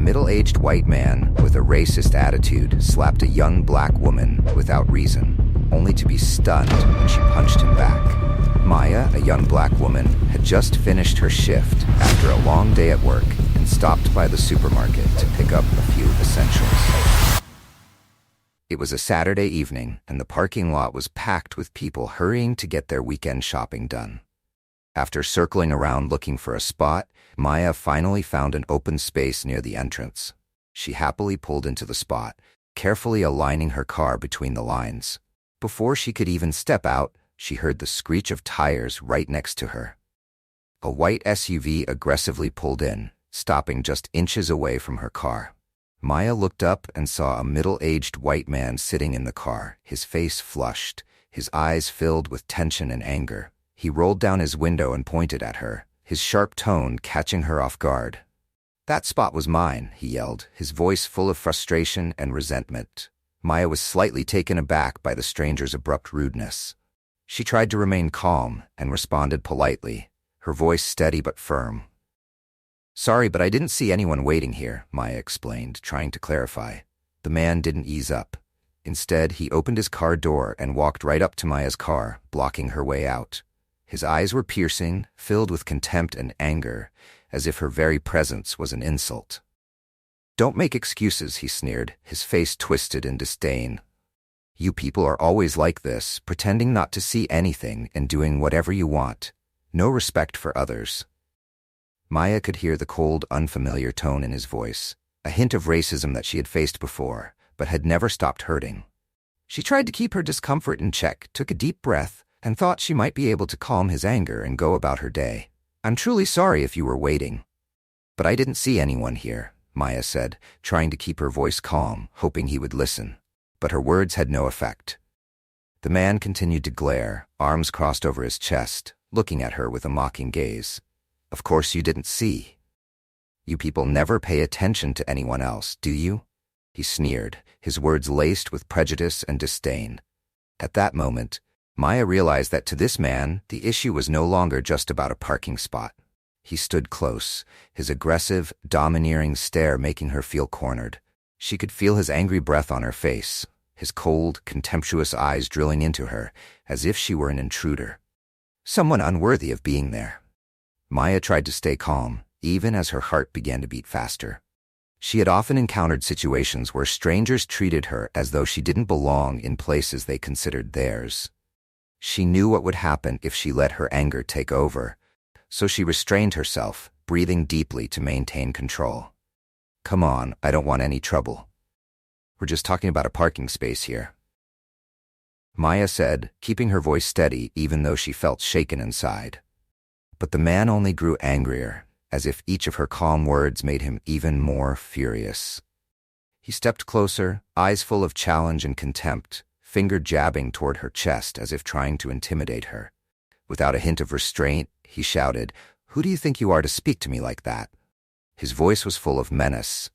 middle-aged white man with a racist attitude slapped a young black woman without reason, only to be stunned when she punched him back. Maya, a young black woman, had just finished her shift after a long day at work and stopped by the supermarket to pick up a few essentials. It was a Saturday evening, and the parking lot was packed with people hurrying to get their weekend shopping done. After circling around looking for a spot, Maya finally found an open space near the entrance. She happily pulled into the spot, carefully aligning her car between the lines. Before she could even step out, she heard the screech of tires right next to her. A white SUV aggressively pulled in, stopping just inches away from her car. Maya looked up and saw a middle-aged white man sitting in the car, his face flushed, his eyes filled with tension and anger. He rolled down his window and pointed at her, his sharp tone catching her off guard. "That spot was mine," he yelled, his voice full of frustration and resentment. Maya was slightly taken aback by the stranger's abrupt rudeness. She tried to remain calm and responded politely, her voice steady but firm. "Sorry, but I didn't see anyone waiting here," Maya explained, trying to clarify. The man didn't ease up. Instead, he opened his car door and walked right up to Maya's car, blocking her way out. His eyes were piercing, filled with contempt and anger, as if her very presence was an insult. "Don't make excuses," he sneered, his face twisted in disdain. "You people are always like this, pretending not to see anything and doing whatever you want. No respect for others." Maya could hear the cold, unfamiliar tone in his voice, a hint of racism that she had faced before, but had never stopped hurting. She tried to keep her discomfort in check, took a deep breath, and thought she might be able to calm his anger and go about her day. "I'm truly sorry if you were waiting." "But I didn't see anyone here," Maya said, trying to keep her voice calm, hoping he would listen. But her words had no effect. The man continued to glare, arms crossed over his chest, looking at her with a mocking gaze. "Of course you didn't see. You people never pay attention to anyone else, do you?" He sneered, his words laced with prejudice and disdain. At that moment, Maya realized that to this man, the issue was no longer just about a parking spot. He stood close, his aggressive, domineering stare making her feel cornered. She could feel his angry breath on her face, his cold, contemptuous eyes drilling into her, as if she were an intruder. Someone unworthy of being there. Maya tried to stay calm, even as her heart began to beat faster. She had often encountered situations where strangers treated her as though she didn't belong in places they considered theirs. She knew what would happen if she let her anger take over, so she restrained herself, breathing deeply to maintain control. "Come on, I don't want any trouble. We're just talking about a parking space here," Maya said, keeping her voice steady even though she felt shaken inside. But the man only grew angrier, as if each of her calm words made him even more furious. He stepped closer, eyes full of challenge and contempt, finger jabbing toward her chest as if trying to intimidate her. Without a hint of restraint, he shouted, "Who do you think you are to speak to me like that?" His voice was full of menace.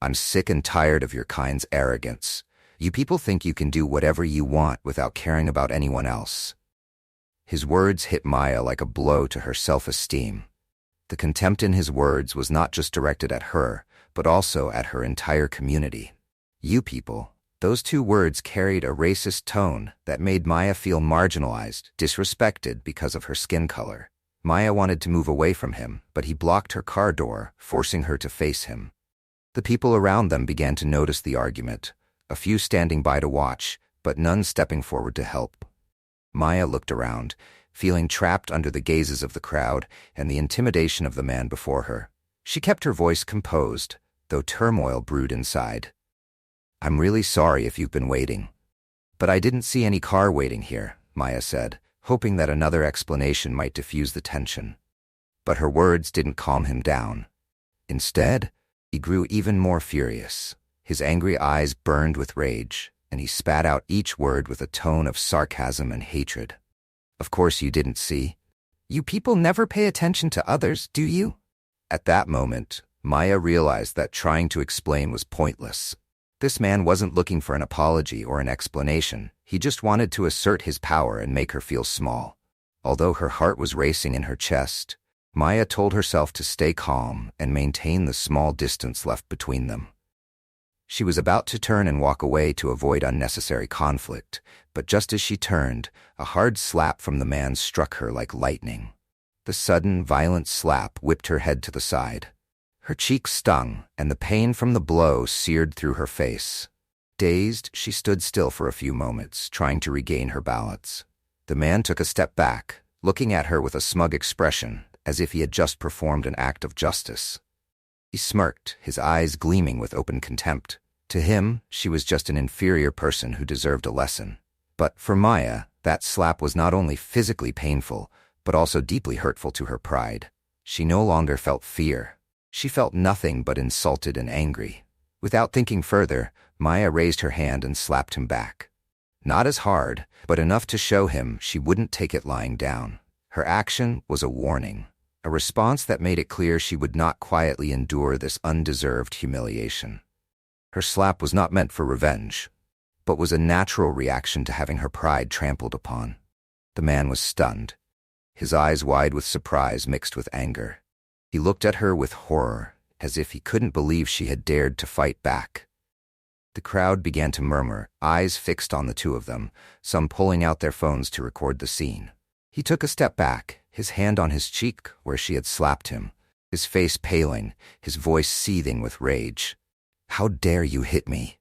"I'm sick and tired of your kind's arrogance. You people think you can do whatever you want without caring about anyone else." His words hit Maya like a blow to her self-esteem. The contempt in his words was not just directed at her, but also at her entire community. "You people." Those two words carried a racist tone that made Maya feel marginalized, disrespected because of her skin color. Maya wanted to move away from him, but he blocked her car door, forcing her to face him. The people around them began to notice the argument, a few standing by to watch, but none stepping forward to help. Maya looked around, feeling trapped under the gazes of the crowd and the intimidation of the man before her. She kept her voice composed, though turmoil brewed inside. "I'm really sorry if you've been waiting." "But I didn't see any car waiting here," Maya said, hoping that another explanation might diffuse the tension. But her words didn't calm him down. Instead, he grew even more furious. His angry eyes burned with rage, and he spat out each word with a tone of sarcasm and hatred. "Of course you didn't see. You people never pay attention to others, do you?" At that moment, Maya realized that trying to explain was pointless. This man wasn't looking for an apology or an explanation. He just wanted to assert his power and make her feel small. Although her heart was racing in her chest, Maya told herself to stay calm and maintain the small distance left between them. She was about to turn and walk away to avoid unnecessary conflict, but just as she turned, a hard slap from the man struck her like lightning. The sudden, violent slap whipped her head to the side. Her cheek stung, and the pain from the blow seared through her face. Dazed, she stood still for a few moments, trying to regain her balance. The man took a step back, looking at her with a smug expression, as if he had just performed an act of justice. He smirked, his eyes gleaming with open contempt. To him, she was just an inferior person who deserved a lesson. But for Maya, that slap was not only physically painful, but also deeply hurtful to her pride. She no longer felt fear. She felt nothing but insulted and angry. Without thinking further, Maya raised her hand and slapped him back. Not as hard, but enough to show him she wouldn't take it lying down. Her action was a warning, a response that made it clear she would not quietly endure this undeserved humiliation. Her slap was not meant for revenge, but was a natural reaction to having her pride trampled upon. The man was stunned, his eyes wide with surprise mixed with anger. He looked at her with horror, as if he couldn't believe she had dared to fight back. The crowd began to murmur, eyes fixed on the two of them, some pulling out their phones to record the scene. He took a step back, his hand on his cheek where she had slapped him, his face paling, his voice seething with rage. "How dare you hit me?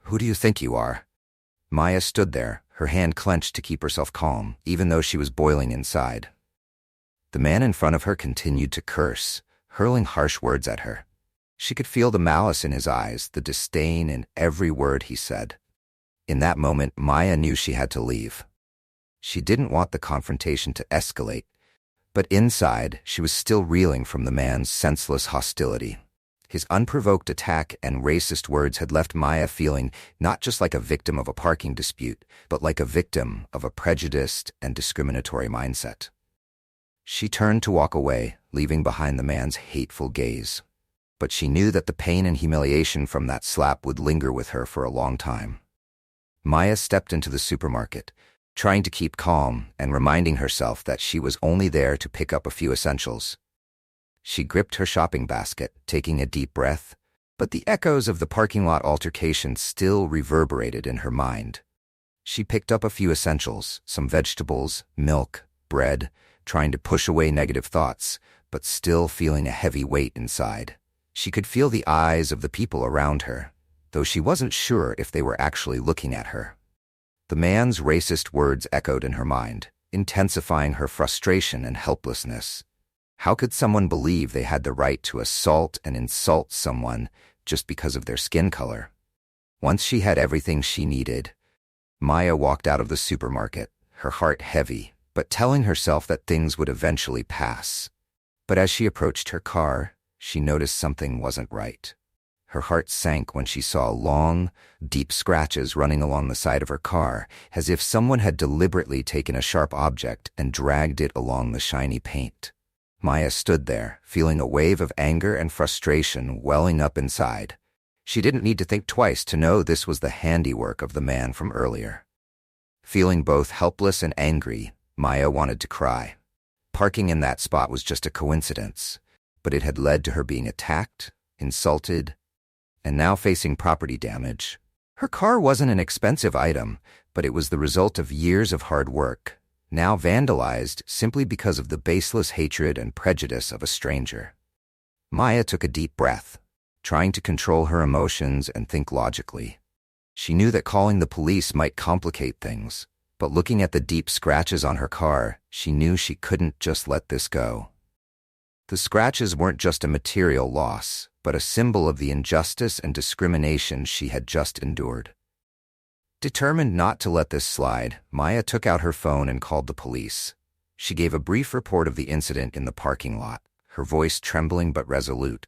Who do you think you are?" Maya stood there, her hand clenched to keep herself calm, even though she was boiling inside. The man in front of her continued to curse, hurling harsh words at her. She could feel the malice in his eyes, the disdain in every word he said. In that moment, Maya knew she had to leave. She didn't want the confrontation to escalate, but inside, she was still reeling from the man's senseless hostility. His unprovoked attack and racist words had left Maya feeling not just like a victim of a parking dispute, but like a victim of a prejudiced and discriminatory mindset. She turned to walk away, leaving behind the man's hateful gaze. But she knew that the pain and humiliation from that slap would linger with her for a long time. Maya stepped into the supermarket, trying to keep calm and reminding herself that she was only there to pick up a few essentials. She gripped her shopping basket, taking a deep breath, but the echoes of the parking lot altercation still reverberated in her mind. She picked up a few essentials, some vegetables, milk, bread, trying to push away negative thoughts, but still feeling a heavy weight inside. She could feel the eyes of the people around her, though she wasn't sure if they were actually looking at her. The man's racist words echoed in her mind, intensifying her frustration and helplessness. How could someone believe they had the right to assault and insult someone just because of their skin color? Once she had everything she needed, Maya walked out of the supermarket, her heart heavy, but telling herself that things would eventually pass. But as she approached her car, she noticed something wasn't right. Her heart sank when she saw long, deep scratches running along the side of her car, as if someone had deliberately taken a sharp object and dragged it along the shiny paint. Maya stood there, feeling a wave of anger and frustration welling up inside. She didn't need to think twice to know this was the handiwork of the man from earlier. Feeling both helpless and angry, Maya wanted to cry. Parking in that spot was just a coincidence, but it had led to her being attacked, insulted, and now facing property damage. Her car wasn't an expensive item, but it was the result of years of hard work, now vandalized simply because of the baseless hatred and prejudice of a stranger. Maya took a deep breath, trying to control her emotions and think logically. She knew that calling the police might complicate things, but looking at the deep scratches on her car, she knew she couldn't just let this go. The scratches weren't just a material loss, but a symbol of the injustice and discrimination she had just endured. Determined not to let this slide, Maya took out her phone and called the police. She gave a brief report of the incident in the parking lot, her voice trembling but resolute.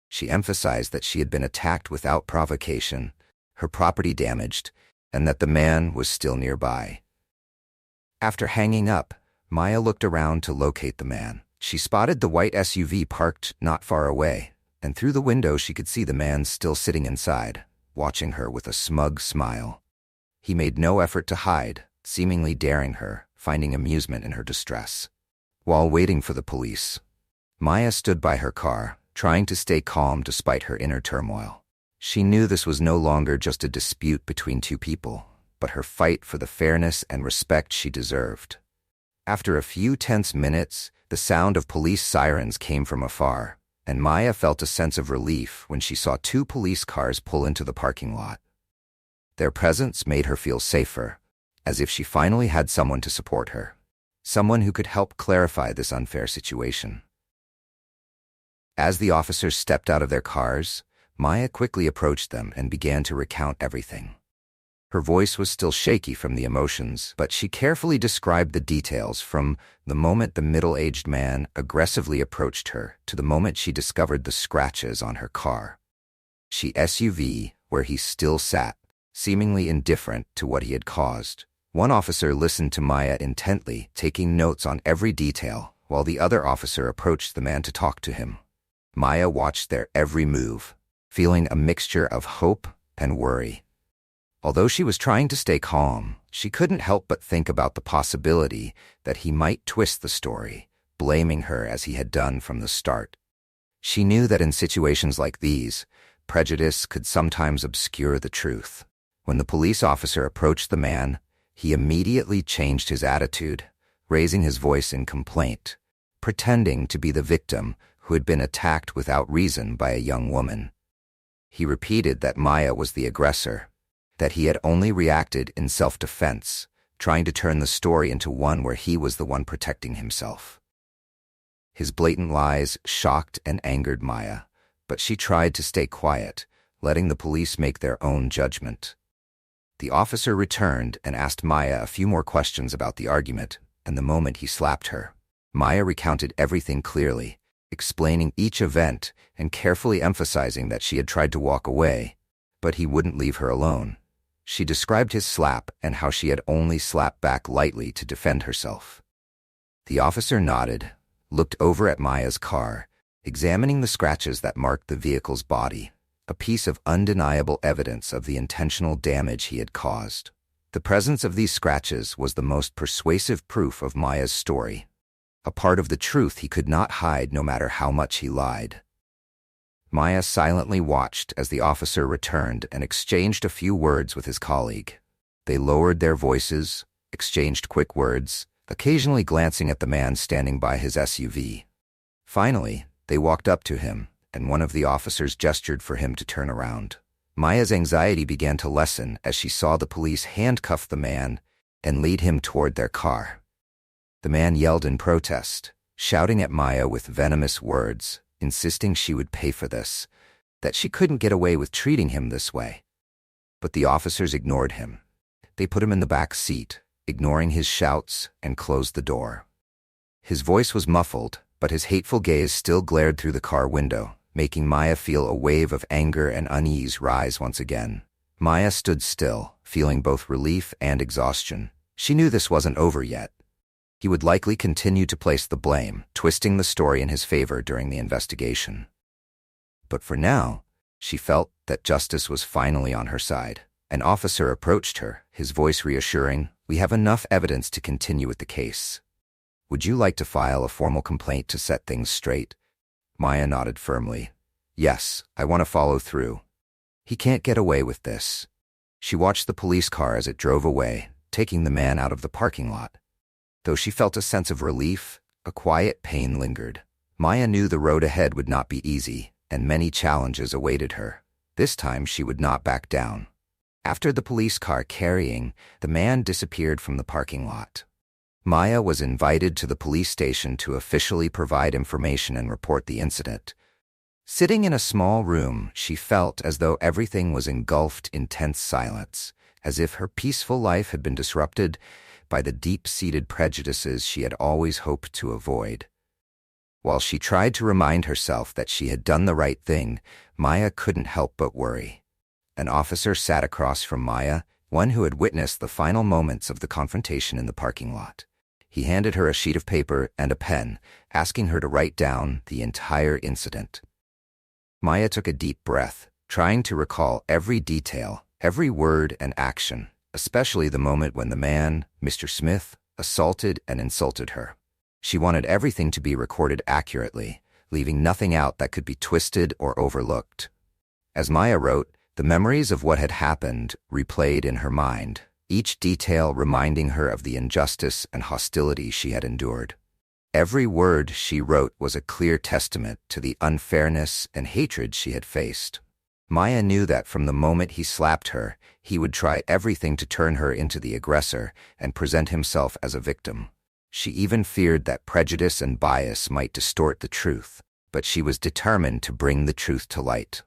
She emphasized that she had been attacked without provocation, her property damaged, and that the man was still nearby. After hanging up, Maya looked around to locate the man. She spotted the white SUV parked not far away, and through the window she could see the man still sitting inside, watching her with a smug smile. He made no effort to hide, seemingly daring her, finding amusement in her distress. While waiting for the police, Maya stood by her car, trying to stay calm despite her inner turmoil. She knew this was no longer just a dispute between two people, but her fight for the fairness and respect she deserved. After a few tense minutes, the sound of police sirens came from afar, and Maya felt a sense of relief when she saw two police cars pull into the parking lot. Their presence made her feel safer, as if she finally had someone to support her, someone who could help clarify this unfair situation. As the officers stepped out of their cars, Maya quickly approached them and began to recount everything. Her voice was still shaky from the emotions, but she carefully described the details from the moment the middle-aged man aggressively approached her to the moment she discovered the scratches on her car. She SUV where he still sat, seemingly indifferent to what he had caused. One officer listened to Maya intently, taking notes on every detail, while the other officer approached the man to talk to him. Maya watched their every move, feeling a mixture of hope and worry. Although she was trying to stay calm, she couldn't help but think about the possibility that he might twist the story, blaming her as he had done from the start. She knew that in situations like these, prejudice could sometimes obscure the truth. When the police officer approached the man, he immediately changed his attitude, raising his voice in complaint, pretending to be the victim who had been attacked without reason by a young woman. He repeated that Maya was the aggressor, that he had only reacted in self-defense, trying to turn the story into one where he was the one protecting himself. His blatant lies shocked and angered Maya, but she tried to stay quiet, letting the police make their own judgment. The officer returned and asked Maya a few more questions about the argument, and the moment he slapped her, Maya recounted everything clearly, explaining each event and carefully emphasizing that she had tried to walk away, but he wouldn't leave her alone. She described his slap and how she had only slapped back lightly to defend herself. The officer nodded, looked over at Maya's car, examining the scratches that marked the vehicle's body, a piece of undeniable evidence of the intentional damage he had caused. The presence of these scratches was the most persuasive proof of Maya's story, a part of the truth he could not hide no matter how much he lied. Maya silently watched as the officer returned and exchanged a few words with his colleague. They lowered their voices, exchanged quick words, occasionally glancing at the man standing by his SUV. Finally, they walked up to him, and one of the officers gestured for him to turn around. Maya's anxiety began to lessen as she saw the police handcuff the man and lead him toward their car. The man yelled in protest, shouting at Maya with venomous words, insisting she would pay for this, that she couldn't get away with treating him this way. But the officers ignored him. They put him in the back seat, ignoring his shouts, and closed the door. His voice was muffled, but his hateful gaze still glared through the car window, making Maya feel a wave of anger and unease rise once again. Maya stood still, feeling both relief and exhaustion. She knew this wasn't over yet. He would likely continue to place the blame, twisting the story in his favor during the investigation. But for now, she felt that justice was finally on her side. An officer approached her, his voice reassuring, "We have enough evidence to continue with the case. Would you like to file a formal complaint to set things straight?" Maya nodded firmly. "Yes, I want to follow through. He can't get away with this." She watched the police car as it drove away, taking the man out of the parking lot. Though she felt a sense of relief, a quiet pain lingered. Maya knew the road ahead would not be easy, and many challenges awaited her. This time she would not back down. After the police car carrying, the man disappeared from the parking lot. Maya was invited to the police station to officially provide information and report the incident. Sitting in a small room, she felt as though everything was engulfed in tense silence, as if her peaceful life had been disrupted by the deep-seated prejudices she had always hoped to avoid. While she tried to remind herself that she had done the right thing, Maya couldn't help but worry. An officer sat across from Maya, one who had witnessed the final moments of the confrontation in the parking lot. He handed her a sheet of paper and a pen, asking her to write down the entire incident. Maya took a deep breath, trying to recall every detail, every word and action, especially the moment when the man, Mr. Smith, assaulted and insulted her. She wanted everything to be recorded accurately, leaving nothing out that could be twisted or overlooked. As Maya wrote, the memories of what had happened replayed in her mind, each detail reminding her of the injustice and hostility she had endured. Every word she wrote was a clear testament to the unfairness and hatred she had faced. Maya knew that from the moment he slapped her, he would try everything to turn her into the aggressor and present himself as a victim. She even feared that prejudice and bias might distort the truth, but she was determined to bring the truth to light.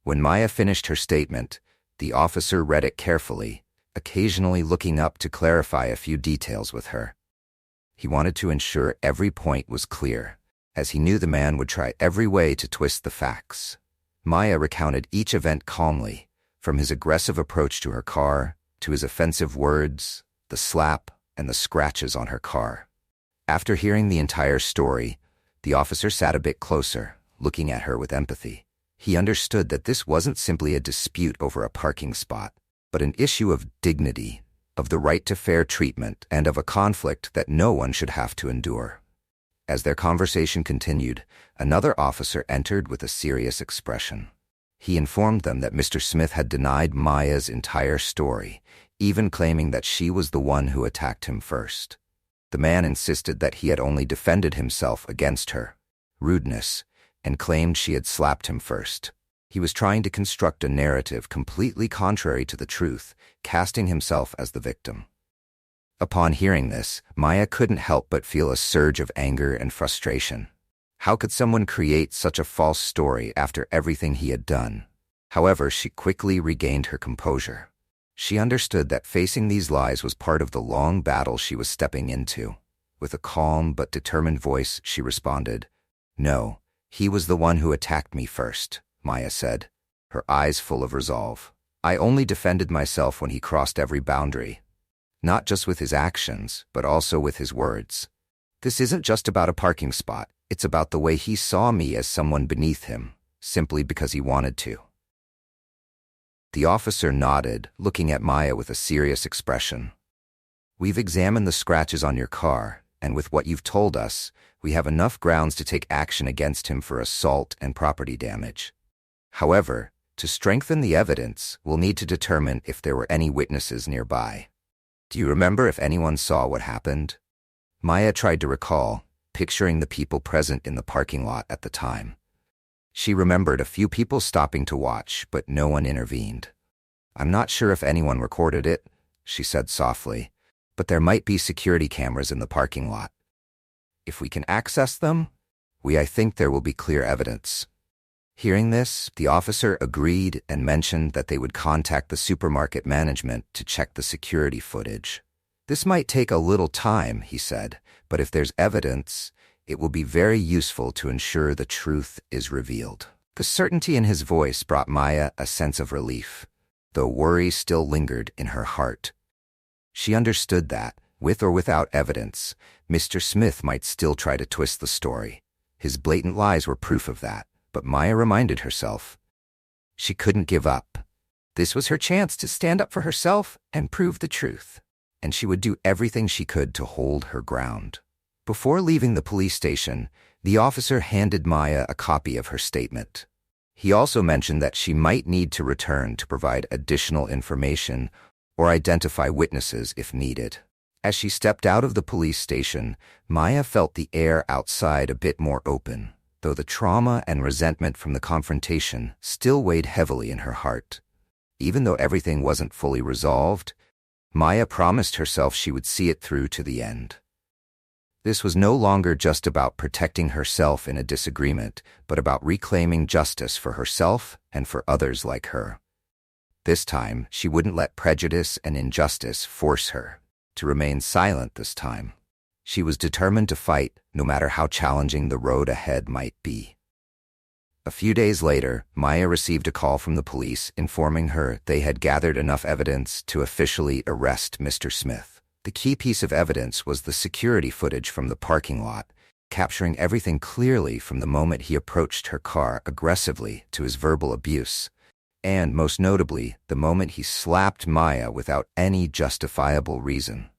When Maya finished her statement, the officer read it carefully, occasionally looking up to clarify a few details with her. He wanted to ensure every point was clear, as he knew the man would try every way to twist the facts. Maya recounted each event calmly, from his aggressive approach to her car, to his offensive words, the slap, and the scratches on her car. After hearing the entire story, the officer sat a bit closer, looking at her with empathy. He understood that this wasn't simply a dispute over a parking spot, but an issue of dignity, of the right to fair treatment, and of a conflict that no one should have to endure. As their conversation continued, another officer entered with a serious expression. He informed them that Mr. Smith had denied Maya's entire story, even claiming that she was the one who attacked him first. The man insisted that he had only defended himself against her rudeness, and claimed she had slapped him first. He was trying to construct a narrative completely contrary to the truth, casting himself as the victim. Upon hearing this, Maya couldn't help but feel a surge of anger and frustration. How could someone create such a false story after everything he had done? However, she quickly regained her composure. She understood that facing these lies was part of the long battle she was stepping into. With a calm but determined voice, she responded, "No, he was the one who attacked me first," Maya said, her eyes full of resolve. "I only defended myself when he crossed every boundary. Not just with his actions, but also with his words. This isn't just about a parking spot. It's about the way he saw me as someone beneath him, simply because he wanted to." The officer nodded, looking at Maya with a serious expression. "We've examined the scratches on your car, and with what you've told us, we have enough grounds to take action against him for assault and property damage. However, to strengthen the evidence, we'll need to determine if there were any witnesses nearby. Do you remember if anyone saw what happened?" Maya tried to recall, picturing the people present in the parking lot at the time. She remembered a few people stopping to watch, but no one intervened. "I'm not sure if anyone recorded it," she said softly, "but there might be security cameras in the parking lot. If we can access them, I think there will be clear evidence." Hearing this, the officer agreed and mentioned that they would contact the supermarket management to check the security footage. "This might take a little time," he said, "but if there's evidence, it will be very useful to ensure the truth is revealed." The certainty in his voice brought Maya a sense of relief, though worry still lingered in her heart. She understood that, with or without evidence, Mr. Smith might still try to twist the story. His blatant lies were proof of that, but Maya reminded herself she couldn't give up. This was her chance to stand up for herself and prove the truth, and she would do everything she could to hold her ground. Before leaving the police station, the officer handed Maya a copy of her statement. He also mentioned that she might need to return to provide additional information or identify witnesses if needed. As she stepped out of the police station, Maya felt the air outside a bit more open, though the trauma and resentment from the confrontation still weighed heavily in her heart. Even though everything wasn't fully resolved, Maya promised herself she would see it through to the end. This was no longer just about protecting herself in a disagreement, but about reclaiming justice for herself and for others like her. This time, she wouldn't let prejudice and injustice force her to remain silent this time. She was determined to fight, no matter how challenging the road ahead might be. A few days later, Maya received a call from the police informing her they had gathered enough evidence to officially arrest Mr. Smith. The key piece of evidence was the security footage from the parking lot, capturing everything clearly from the moment he approached her car aggressively to his verbal abuse, and, most notably, the moment he slapped Maya without any justifiable reason.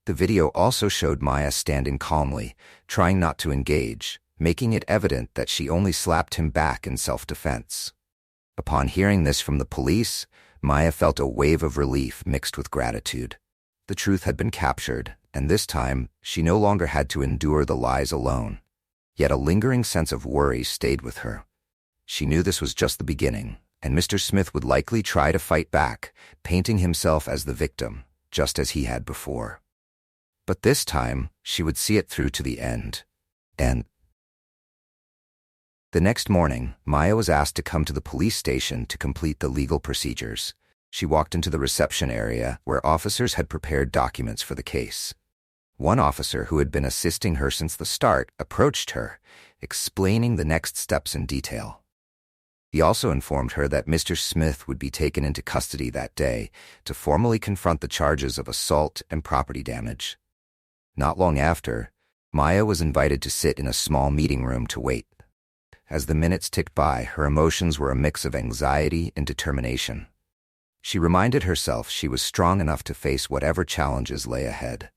The video also showed Maya standing calmly, trying not to engage, making it evident that she only slapped him back in self-defense. Upon hearing this from the police, Maya felt a wave of relief mixed with gratitude. The truth had been captured, and this time she no longer had to endure the lies alone. Yet a lingering sense of worry stayed with her. She knew this was just the beginning, and Mr. Smith would likely try to fight back, painting himself as the victim, just as he had before. But this time, she would see it through to the end. And the next morning, Maya was asked to come to the police station to complete the legal procedures. She walked into the reception area where officers had prepared documents for the case. One officer who had been assisting her since the start approached her, explaining the next steps in detail. He also informed her that Mr. Smith would be taken into custody that day to formally confront the charges of assault and property damage. Not long after, Maya was invited to sit in a small meeting room to wait. As the minutes ticked by, her emotions were a mix of anxiety and determination. She reminded herself she was strong enough to face whatever challenges lay ahead.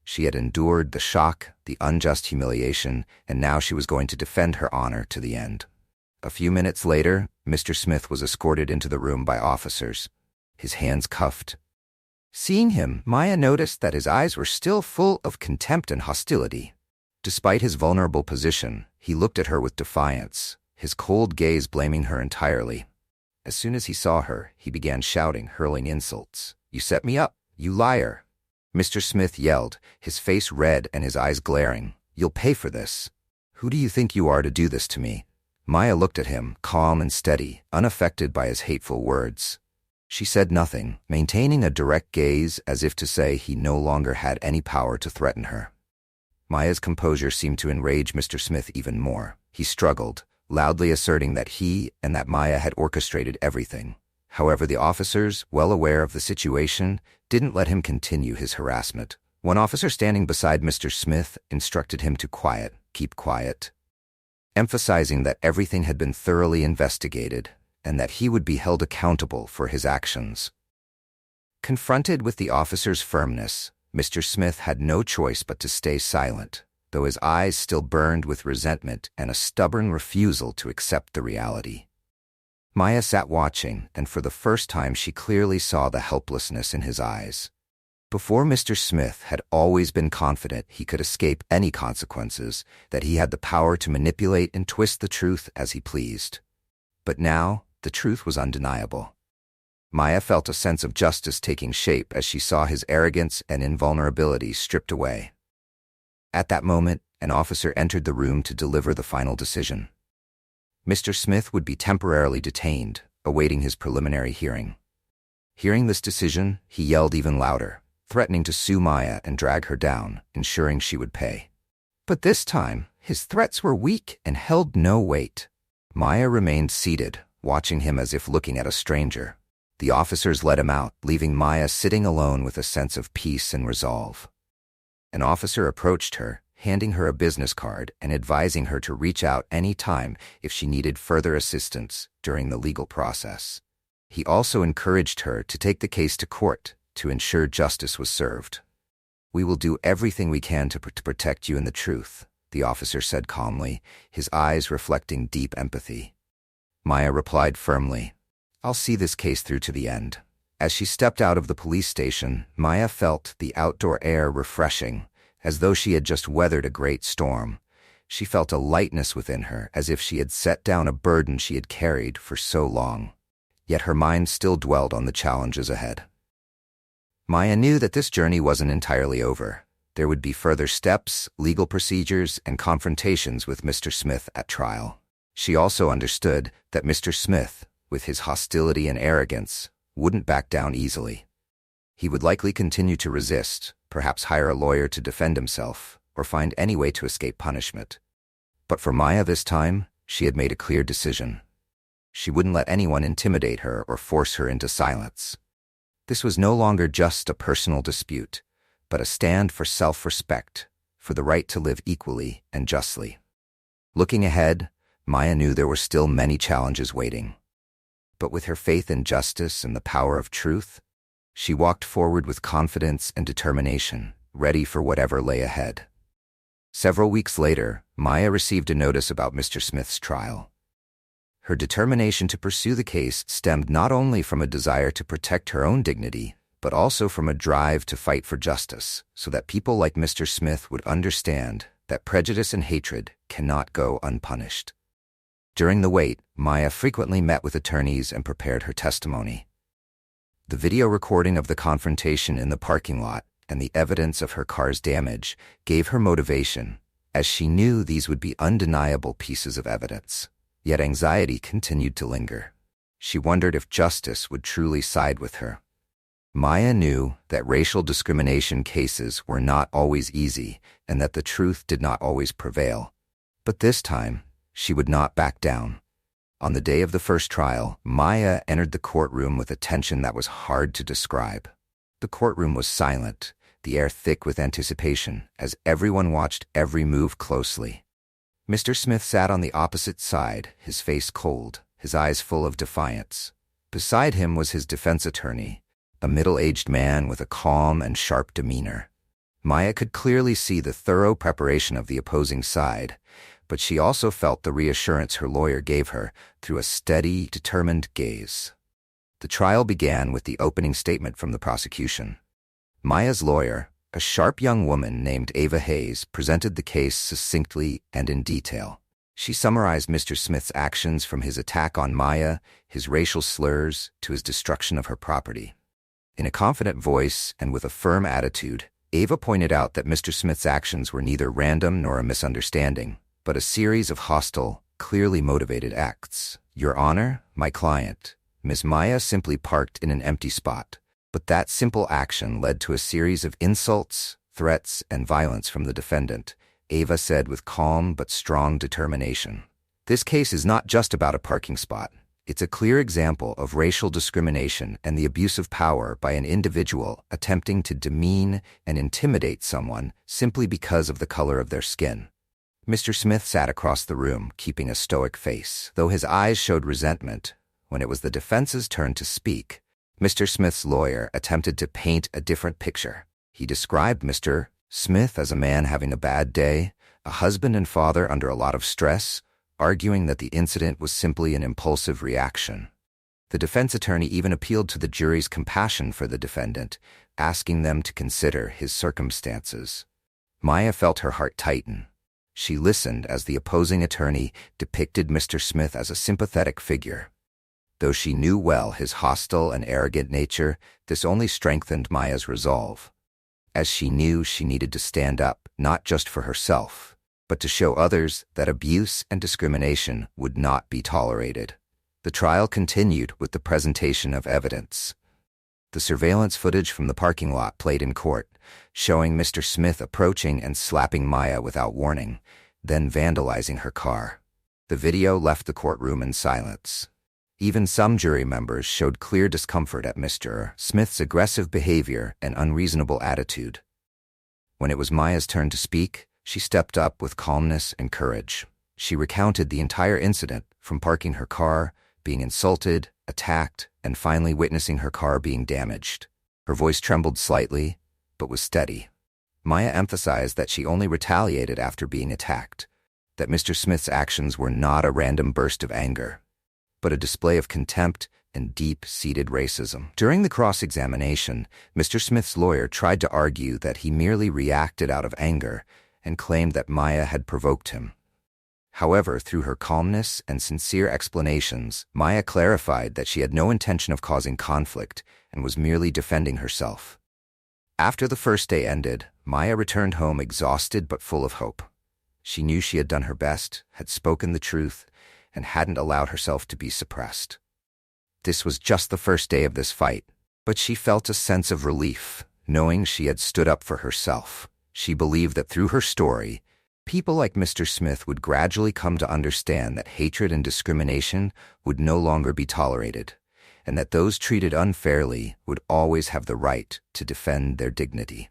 She had endured the shock, the unjust humiliation, and now she was going to defend her honor to the end. A few minutes later, Mr. Smith was escorted into the room by officers, his hands cuffed. Seeing him, Maya noticed that his eyes were still full of contempt and hostility. Despite his vulnerable position, he looked at her with defiance, his cold gaze blaming her entirely. As soon as he saw her, he began shouting, hurling insults. "You set me up, you liar!" Mr. Smith yelled, his face red and his eyes glaring. "You'll pay for this. Who do you think you are to do this to me?" Maya looked at him, calm and steady, unaffected by his hateful words. She said nothing, maintaining a direct gaze as if to say he no longer had any power to threaten her. Maya's composure seemed to enrage Mr. Smith even more. He struggled, loudly asserting that he and that Maya had orchestrated everything. However, the officers, well aware of the situation, didn't let him continue his harassment. One officer standing beside Mr. Smith instructed him to keep quiet, emphasizing that everything had been thoroughly investigated and that he would be held accountable for his actions. Confronted with the officer's firmness, Mr. Smith had no choice but to stay silent, though his eyes still burned with resentment and a stubborn refusal to accept the reality. Maya sat watching, and for the first time she clearly saw the helplessness in his eyes. Before, Mr. Smith had always been confident he could escape any consequences, that he had the power to manipulate and twist the truth as he pleased. But now, the truth was undeniable. Maya felt a sense of justice taking shape as she saw his arrogance and invulnerability stripped away. At that moment, an officer entered the room to deliver the final decision. Mr. Smith would be temporarily detained, awaiting his preliminary hearing. Hearing this decision, he yelled even louder, threatening to sue Maya and drag her down, ensuring she would pay. But this time, his threats were weak and held no weight. Maya remained seated, watching him as if looking at a stranger. The officers let him out, leaving Maya sitting alone with a sense of peace and resolve. An officer approached her, handing her a business card and advising her to reach out any time if she needed further assistance during the legal process. He also encouraged her to take the case to court to ensure justice was served. "We will do everything we can to protect you and the truth," the officer said calmly, his eyes reflecting deep empathy. Maya replied firmly, "I'll see this case through to the end." As she stepped out of the police station, Maya felt the outdoor air refreshing, as though she had just weathered a great storm. She felt a lightness within her, as if she had set down a burden she had carried for so long. Yet her mind still dwelled on the challenges ahead. Maya knew that this journey wasn't entirely over. There would be further steps, legal procedures, and confrontations with Mr. Smith at trial. She also understood that Mr. Smith, with his hostility and arrogance, wouldn't back down easily. He would likely continue to resist, perhaps hire a lawyer to defend himself, or find any way to escape punishment. But for Maya this time, she had made a clear decision. She wouldn't let anyone intimidate her or force her into silence. This was no longer just a personal dispute, but a stand for self-respect, for the right to live equally and justly. Looking ahead, Maya knew there were still many challenges waiting. But with her faith in justice and the power of truth, she walked forward with confidence and determination, ready for whatever lay ahead. Several weeks later, Maya received a notice about Mr. Smith's trial. Her determination to pursue the case stemmed not only from a desire to protect her own dignity, but also from a drive to fight for justice, so that people like Mr. Smith would understand that prejudice and hatred cannot go unpunished. During the wait, Maya frequently met with attorneys and prepared her testimony. The video recording of the confrontation in the parking lot and the evidence of her car's damage gave her motivation, as she knew these would be undeniable pieces of evidence. Yet anxiety continued to linger. She wondered if justice would truly side with her. Maya knew that racial discrimination cases were not always easy and that the truth did not always prevail. But this time, she would not back down. On the day of the first trial, Maya entered the courtroom with a tension that was hard to describe. The courtroom was silent, the air thick with anticipation, as everyone watched every move closely. Mr. Smith sat on the opposite side, his face cold, his eyes full of defiance. Beside him was his defense attorney, a middle-aged man with a calm and sharp demeanor. Maya could clearly see the thorough preparation of the opposing side, but she also felt the reassurance her lawyer gave her through a steady, determined gaze. The trial began with the opening statement from the prosecution. Maya's lawyer, a sharp young woman named Ava Hayes, presented the case succinctly and in detail. She summarized Mr. Smith's actions from his attack on Maya, his racial slurs, to his destruction of her property. In a confident voice and with a firm attitude, Ava pointed out that Mr. Smith's actions were neither random nor a misunderstanding, but a series of hostile, clearly motivated acts. "Your Honor, my client, Ms. Maya simply parked in an empty spot, but that simple action led to a series of insults, threats, and violence from the defendant," Ava said with calm but strong determination. "This case is not just about a parking spot. It's a clear example of racial discrimination and the abuse of power by an individual attempting to demean and intimidate someone simply because of the color of their skin." Mr. Smith sat across the room, keeping a stoic face, though his eyes showed resentment. When it was the defense's turn to speak, Mr. Smith's lawyer attempted to paint a different picture. He described Mr. Smith as a man having a bad day, a husband and father under a lot of stress, arguing that the incident was simply an impulsive reaction. The defense attorney even appealed to the jury's compassion for the defendant, asking them to consider his circumstances. Maya felt her heart tighten. She listened as the opposing attorney depicted Mr. Smith as a sympathetic figure. Though she knew well his hostile and arrogant nature, this only strengthened Maya's resolve, as she knew she needed to stand up not just for herself, but to show others that abuse and discrimination would not be tolerated. The trial continued with the presentation of evidence. The surveillance footage from the parking lot played in court, showing Mr. Smith approaching and slapping Maya without warning, then vandalizing her car. The video left the courtroom in silence. Even some jury members showed clear discomfort at Mr. Smith's aggressive behavior and unreasonable attitude. When it was Maya's turn to speak, she stepped up with calmness and courage. She recounted the entire incident, from parking her car, being insulted, attacked, and finally witnessing her car being damaged. Her voice trembled slightly, but was steady. Maya emphasized that she only retaliated after being attacked, that Mr. Smith's actions were not a random burst of anger, but a display of contempt and deep-seated racism. During the cross-examination, Mr. Smith's lawyer tried to argue that he merely reacted out of anger and claimed that Maya had provoked him. However, through her calmness and sincere explanations, Maya clarified that she had no intention of causing conflict and was merely defending herself. After the first day ended, Maya returned home exhausted but full of hope. She knew she had done her best, had spoken the truth, and hadn't allowed herself to be suppressed. This was just the first day of this fight, but she felt a sense of relief, knowing she had stood up for herself. She believed that through her story, people like Mr. Smith would gradually come to understand that hatred and discrimination would no longer be tolerated, and that those treated unfairly would always have the right to defend their dignity.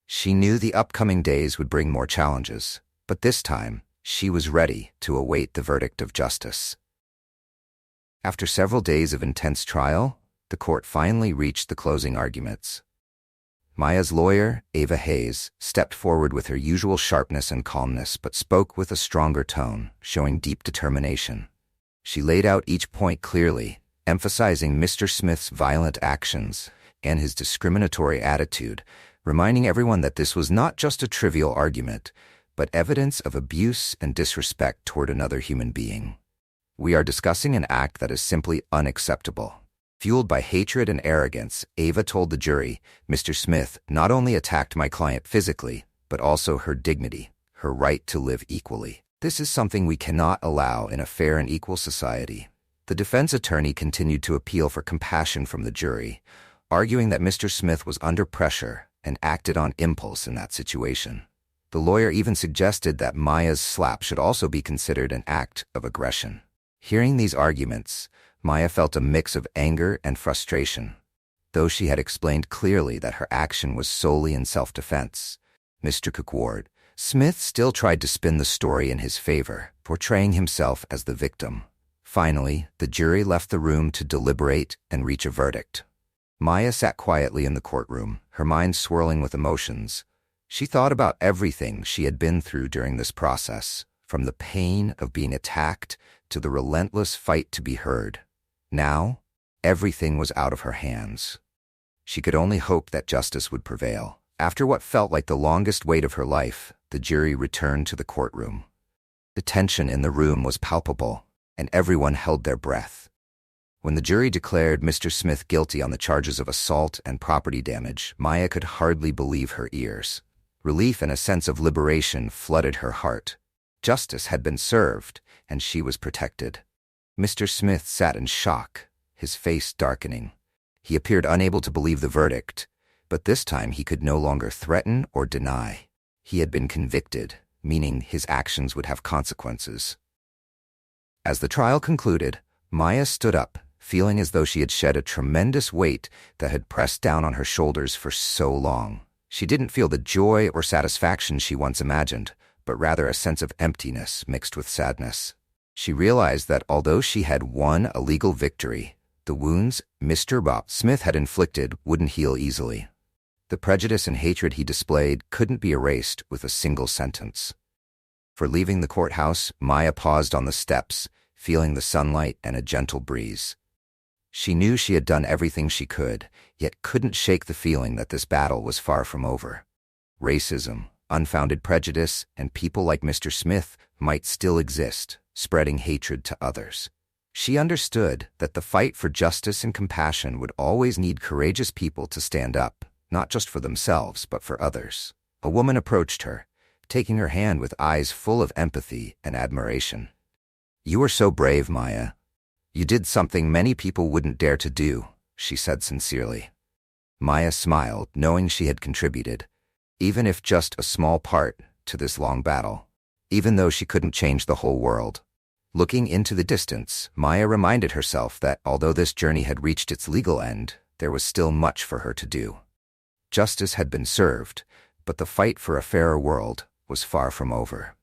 She knew the upcoming days would bring more challenges, but this time, she was ready to await the verdict of justice. After several days of intense trial, the court finally reached the closing arguments. Maya's lawyer, Ava Hayes, stepped forward with her usual sharpness and calmness, but spoke with a stronger tone, showing deep determination. She laid out each point clearly, emphasizing Mr. Smith's violent actions and his discriminatory attitude, reminding everyone that this was not just a trivial argument, but evidence of abuse and disrespect toward another human being. We are discussing an act that is simply unacceptable. Fueled by hatred and arrogance, Ava told the jury, Mr. Smith not only attacked my client physically, but also her dignity, her right to live equally. This is something we cannot allow in a fair and equal society. The defense attorney continued to appeal for compassion from the jury, arguing that Mr. Smith was under pressure and acted on impulse in that situation. The lawyer even suggested that Maya's slap should also be considered an act of aggression. Hearing these arguments, Maya felt a mix of anger and frustration. Though she had explained clearly that her action was solely in self-defense, Mr. Cookward, Smith still tried to spin the story in his favor, portraying himself as the victim. Finally, the jury left the room to deliberate and reach a verdict. Maya sat quietly in the courtroom, her mind swirling with emotions. She thought about everything she had been through during this process, from the pain of being attacked to the relentless fight to be heard. Now, everything was out of her hands. She could only hope that justice would prevail. After what felt like the longest wait of her life, the jury returned to the courtroom. The tension in the room was palpable, and everyone held their breath. When the jury declared Mr. Smith guilty on the charges of assault and property damage, Maya could hardly believe her ears. Relief and a sense of liberation flooded her heart. Justice had been served, and she was protected. Mr. Smith sat in shock, his face darkening. He appeared unable to believe the verdict, but this time he could no longer threaten or deny. He had been convicted, meaning his actions would have consequences. As the trial concluded, Maya stood up, feeling as though she had shed a tremendous weight that had pressed down on her shoulders for so long. She didn't feel the joy or satisfaction she once imagined, but rather a sense of emptiness mixed with sadness. She realized that although she had won a legal victory, the wounds Mr. Smith had inflicted wouldn't heal easily. The prejudice and hatred he displayed couldn't be erased with a single sentence. For leaving the courthouse, Maya paused on the steps, feeling the sunlight and a gentle breeze. She knew she had done everything she could, yet couldn't shake the feeling that this battle was far from over. Racism, unfounded prejudice, and people like Mr. Smith might still exist, spreading hatred to others. She understood that the fight for justice and compassion would always need courageous people to stand up, not just for themselves, but for others. A woman approached her, taking her hand with eyes full of empathy and admiration. "You are so brave, Maya. You did something many people wouldn't dare to do," she said sincerely. Maya smiled, knowing she had contributed, even if just a small part, to this long battle. Even though she couldn't change the whole world. Looking into the distance, Maya reminded herself that although this journey had reached its legal end, there was still much for her to do. Justice had been served, but the fight for a fairer world was far from over.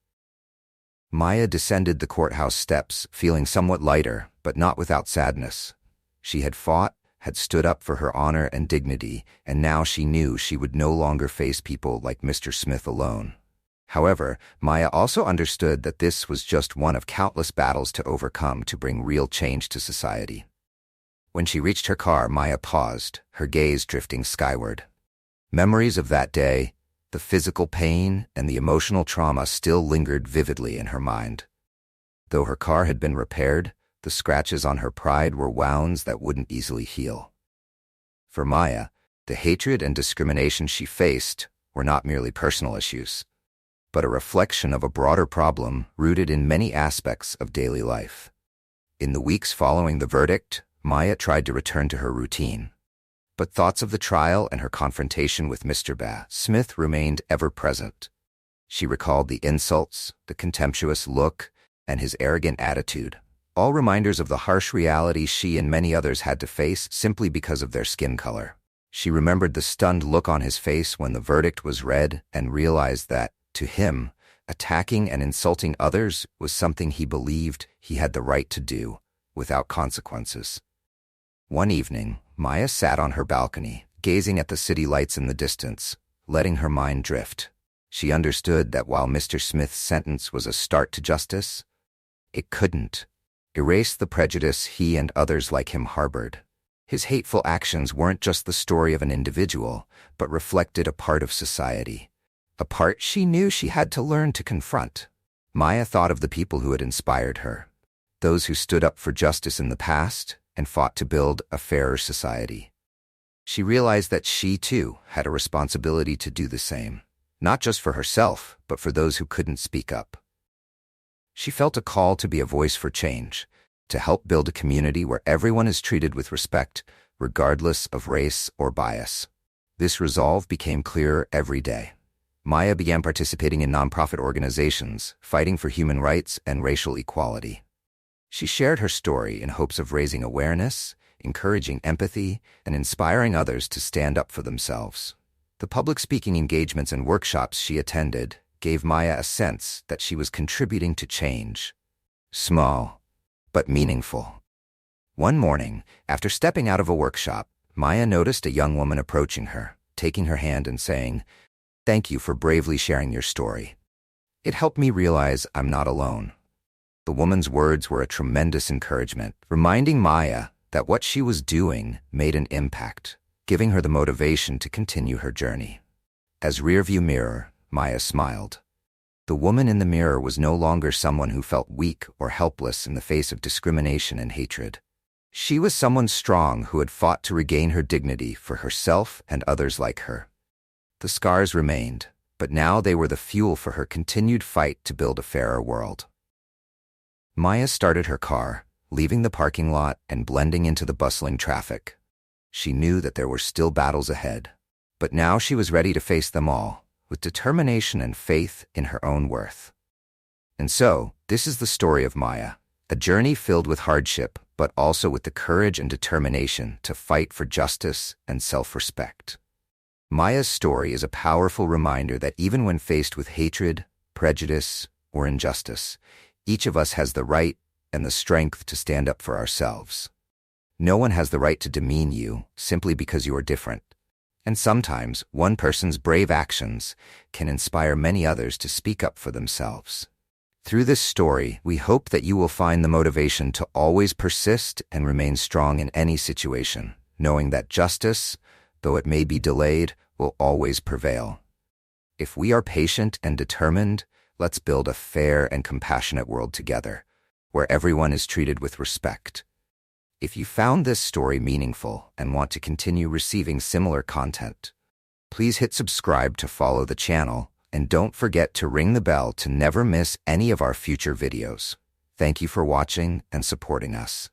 Maya descended the courthouse steps, feeling somewhat lighter, but not without sadness. She had fought, had stood up for her honor and dignity, and now she knew she would no longer face people like Mr. Smith alone. However, Maya also understood that this was just one of countless battles to overcome to bring real change to society. When she reached her car, Maya paused, her gaze drifting skyward. Memories of that day, the physical pain and the emotional trauma still lingered vividly in her mind. Though her car had been repaired, the scratches on her pride were wounds that wouldn't easily heal. For Maya, the hatred and discrimination she faced were not merely personal issues, but a reflection of a broader problem rooted in many aspects of daily life. In the weeks following the verdict, Maya tried to return to her routine. But thoughts of the trial and her confrontation with Mr. Smith remained ever present. She recalled the insults, the contemptuous look, and his arrogant attitude, all reminders of the harsh reality she and many others had to face simply because of their skin color. She remembered the stunned look on his face when the verdict was read and realized that, to him, attacking and insulting others was something he believed he had the right to do, without consequences. One evening, Maya sat on her balcony, gazing at the city lights in the distance, letting her mind drift. She understood that while Mr. Smith's sentence was a start to justice, it couldn't erase the prejudice he and others like him harbored. His hateful actions weren't just the story of an individual, but reflected a part of society, a part she knew she had to learn to confront. Maya thought of the people who had inspired her, those who stood up for justice in the past and fought to build a fairer society. She realized that she, too, had a responsibility to do the same, not just for herself, but for those who couldn't speak up. She felt a call to be a voice for change, to help build a community where everyone is treated with respect, regardless of race or bias. This resolve became clearer every day. Maya began participating in nonprofit organizations, fighting for human rights and racial equality. She shared her story in hopes of raising awareness, encouraging empathy, and inspiring others to stand up for themselves. The public speaking engagements and workshops she attended gave Maya a sense that she was contributing to change. Small, but meaningful. One morning, after stepping out of a workshop, Maya noticed a young woman approaching her, taking her hand and saying, "Thank you for bravely sharing your story. It helped me realize I'm not alone." The woman's words were a tremendous encouragement, reminding Maya that what she was doing made an impact, giving her the motivation to continue her journey. As rearview mirror, Maya smiled. The woman in the mirror was no longer someone who felt weak or helpless in the face of discrimination and hatred. She was someone strong who had fought to regain her dignity for herself and others like her. The scars remained, but now they were the fuel for her continued fight to build a fairer world. Maya started her car, leaving the parking lot and blending into the bustling traffic. She knew that there were still battles ahead, but now she was ready to face them all, with determination and faith in her own worth. And so, this is the story of Maya, a journey filled with hardship, but also with the courage and determination to fight for justice and self-respect. Maya's story is a powerful reminder that even when faced with hatred, prejudice, or injustice, each of us has the right and the strength to stand up for ourselves. No one has the right to demean you simply because you are different. And sometimes one person's brave actions can inspire many others to speak up for themselves. Through this story, we hope that you will find the motivation to always persist and remain strong in any situation, knowing that justice, though it may be delayed, will always prevail. If we are patient and determined, let's build a fair and compassionate world together, where everyone is treated with respect. If you found this story meaningful and want to continue receiving similar content, please hit subscribe to follow the channel, and don't forget to ring the bell to never miss any of our future videos. Thank you for watching and supporting us.